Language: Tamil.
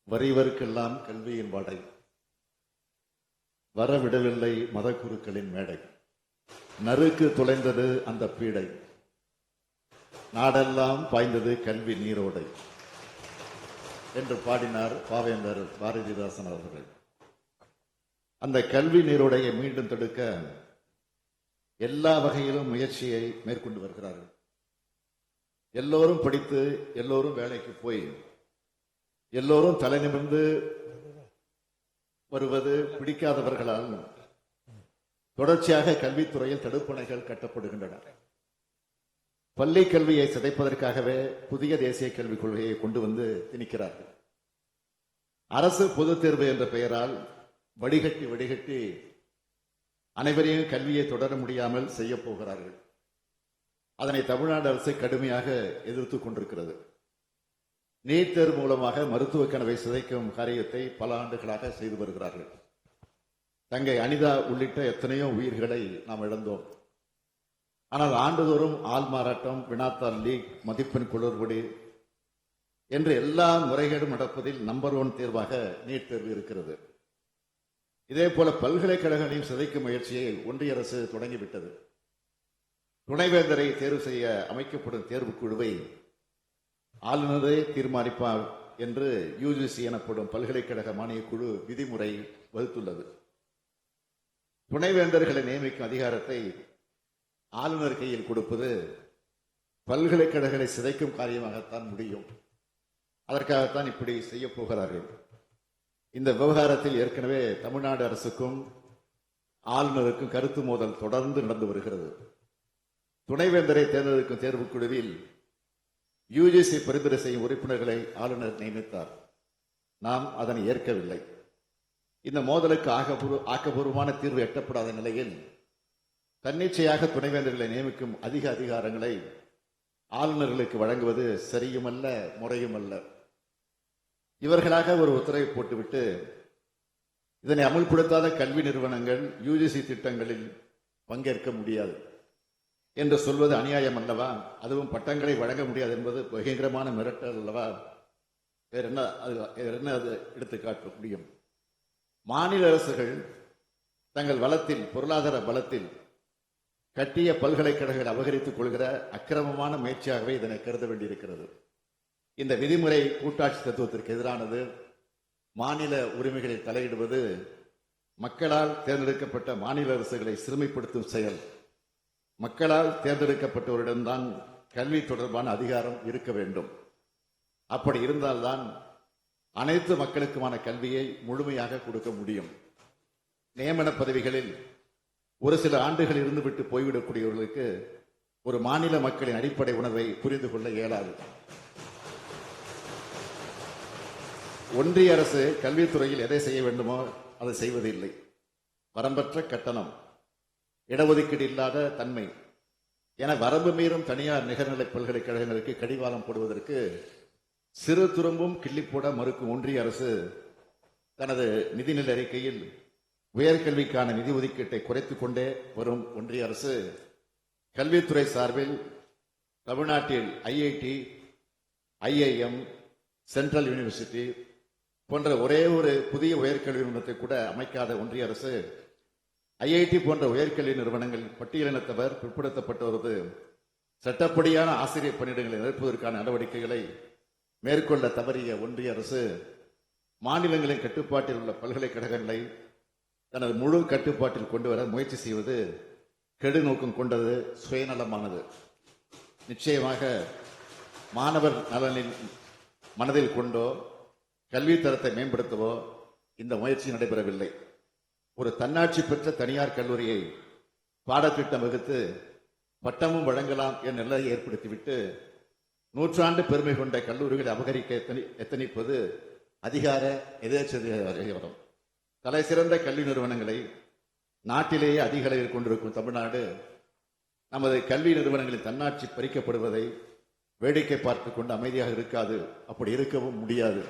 வறியவர்க்கெல்லாம் கல்வியின் வாடை, வரவிடவில்லை மதக்குருக்களின் மேடை, நறுக்கு தொலைந்தது அந்த பீடை, நாடெல்லாம் பாய்ந்தது கல்வி நீரோடை என்று பாடினார் பாவேந்தர் பாரதிதாசன் அவர்கள். அந்த கல்வி நீரோடையை மீண்டும் தடுக்க எல்லா வகையிலும் முயற்சியை மேற்கொண்டு வருகிறார்கள். எல்லோரும் படித்து எல்லோரும் வேலைக்கு போய் எல்லோரும் தலை நிமிர்ந்து வருவது பிடிக்காதவர்களால் தொடர்ச்சியாக கல்வித்துறையில் தடுப்பணைகள் கட்டப்படுகின்றன. பள்ளி கல்வியை சிதைப்பதற்காகவே புதிய தேசிய கல்விக் கொள்கையை கொண்டு வந்து திணிக்கிறார்கள். அரசு பொதுத் தேர்வு என்ற பெயரால் வடிகட்டி அனைவரையும் கல்வியை தொடர முடியாமல் செய்ய போகிறார்கள். அதனை தமிழ்நாடு அரசு கடுமையாக எதிர்த்துக் கொண்டிருக்கிறது. நீட் தேர்வு மூலமாக மருத்துவ கனவை சிதைக்கும் காரியத்தை பல ஆண்டுகளாக செய்து வருகிறார்கள். தங்கை அனிதா உள்ளிட்ட எத்தனையோ உயிர்களை நாம் இழந்தோம். ஆனால் ஆண்டுதோறும் ஆள் மாறாட்டம், வினாத்தாள் லீக், மதிப்பெண் குளறுபடி என்று எல்லா முறைகேடும் நடப்பதில் நம்பர் 1 தேர்வாக நீட் தேர்வு இருக்கிறது. இதே போல பல்கலைக்கழகங்களையும் சிதைக்கும் முயற்சியை ஒன்றிய அரசு தொடங்கிவிட்டது. துணைவேந்தரை தேர்வு செய்ய அமைக்கப்படும் தேர்வுக்குழுவை ஆளுநரே தீர்மானிப்பார் என்று யுஜிசி எனப்படும் பல்கலைக்கழக மானியக் குழு விதிமுறை வகுத்துள்ளது. துணைவேந்தர்களை நியமிக்கும் அதிகாரத்தை ஆளுநர் கையில் கொடுப்பது பல்கலைக்கழகங்களை சிதைக்கும் காரியமாகத்தான் முடியும். அதற்காகத்தான் இப்படி செய்ய போகிறார்கள். இந்த விவகாரத்தில் ஏற்கனவே தமிழ்நாடு அரசுக்கும் ஆளுநருக்கும் கருத்து மோதல் தொடர்ந்து நடந்து வருகிறது. துணைவேந்தரை தேர்ந்தெடுக்கும் தேர்வுக்குழுவில் யுஜிசி பரிந்துரை செய்யும் உறுப்பினர்களை ஆளுநர் நியமித்தார். நாம் அதனை ஏற்கவில்லை. இந்த மோதலுக்கு ஆக்கப்பூர்வமான தீர்வு எட்டப்படாத நிலையில் தன்னிச்சையாக துணைவேந்தர்களை நியமிக்கும் அதிக அதிகாரங்களை ஆளுநர்களுக்கு வழங்குவது சரியுமல்ல, முறையுமல்ல. இவர்களாக ஒரு உத்தரவை போட்டுவிட்டு இதனை அமுல்படுத்தாத கல்வி நிறுவனங்கள் யுஜிசி திட்டங்களில் பங்கேற்க முடியாது என்று சொல்வது அநியாயம் அல்லவா? அதுவும் பட்டங்களை வழங்க முடியாது என்பது பயங்கரமான மிரட்டல் அல்லவா? வேற என்ன அது எடுத்து காட்ட முடியும்? மாநில அரசுகள் தங்கள் வளத்தில், பொருளாதார பலத்தில் கட்டிய பல்கலைக்கழகங்களை அபகரித்துக் கொள்கிற அக்கிரமமான முயற்சியாகவே இதனை கருத வேண்டியிருக்கிறது. இந்த விதிமுறை கூட்டாட்சி தத்துவத்திற்கு எதிரானது. மாநில உரிமைகளில் தலையிடுவது மக்களால் தேர்ந்தெடுக்கப்பட்ட மாநில அரசுகளை சிறுமைப்படுத்தும் செயல். மக்களால் தேர்ந்தெடுக்கப்பட்டவரிடம்தான் கல்வி தொடர்பான அதிகாரம் இருக்க வேண்டும். அப்படி இருந்தால்தான் அனைத்து மக்களுக்குமான கல்வியை முழுமையாக கொடுக்க முடியும். நியமன பதவிகளில் ஒரு சில ஆண்டுகள் இருந்துவிட்டு போய்விடக்கூடியவர்களுக்கு ஒரு மாநில மக்களின் அடிப்படை உணர்வை புரிந்து கொள்ள இயலாது. ஒன்றிய அரசு கல்வித்துறையில் எதை செய்ய வேண்டுமோ அதை செய்வதில்லை. வரம்பற்ற கட்டணம், இடஒதுக்கீடு இல்லாத தன்மை என வரம்பு மீறும் தனியார் நிகர்நிலை பல்கலைக்கழகங்களுக்கு கடிவாளம் போடுவதற்கு சிறு துரும்பும் கிள்ளி போட மறுக்கும் ஒன்றிய அரசு தனது நிதிநிலை அறிக்கையில் உயர்கல்விக்கான நிதி ஒதுக்கீட்டை குறைத்துக் கொண்டே வரும் ஒன்றிய அரசு கல்வித்துறை சார்பில் தமிழ்நாட்டில் ஐஐடி, ஐஐஎம், சென்ட்ரல் யூனிவர்சிட்டி போன்ற ஒரே ஒரு புதிய உயர்கல்வி நிறுவனத்தை கூட அமைக்காத ஒன்றிய அரசு ஐஐடி போன்ற உயர்கல்வி நிறுவனங்கள் பட்டியலினத்தவர் பிற்படுத்தப்பட்டவரது சட்டப்படியான ஆசிரியர் பணியிடங்களை நிரப்புவதற்கான நடவடிக்கைகளை மேற்கொள்ள தவறிய ஒன்றிய அரசு மாநிலங்களின் கட்டுப்பாட்டில் உள்ள பல்கலைக்கழகங்களை தனது முழு கட்டுப்பாட்டில் கொண்டு வர முயற்சி செய்வது கெடு நோக்கம் கொண்டது, சுயநலமானது. நிச்சயமாக மாணவர் நலனில் மனதில் கொண்டோ கல்வி தரத்தை மேம்படுத்தவோ இந்த முயற்சி நடைபெறவில்லை. ஒரு தன்னாட்சி பெற்ற தனியார் கல்லூரியை பாடத்திட்டம் வகுத்து பட்டமும் வழங்கலாம் என்ற நிலையை ஏற்படுத்திவிட்டு நூற்றாண்டு பெருமை கொண்ட கல்லூரிகளை அபகரிக்க எத்தனிப்பது அதிகார எதேச்சதிகாரம். தலை சிறந்த கல்வி நிறுவனங்களை நாட்டிலேயே அதிக அளவில் கொண்டிருக்கும் தமிழ்நாடு நமது கல்வி நிறுவனங்களின் தன்னாட்சி பறிக்கப்படுவதை வேடிக்கை பார்த்து கொண்டு அமைதியாக இருக்காது. அப்படி இருக்கவும் முடியாது.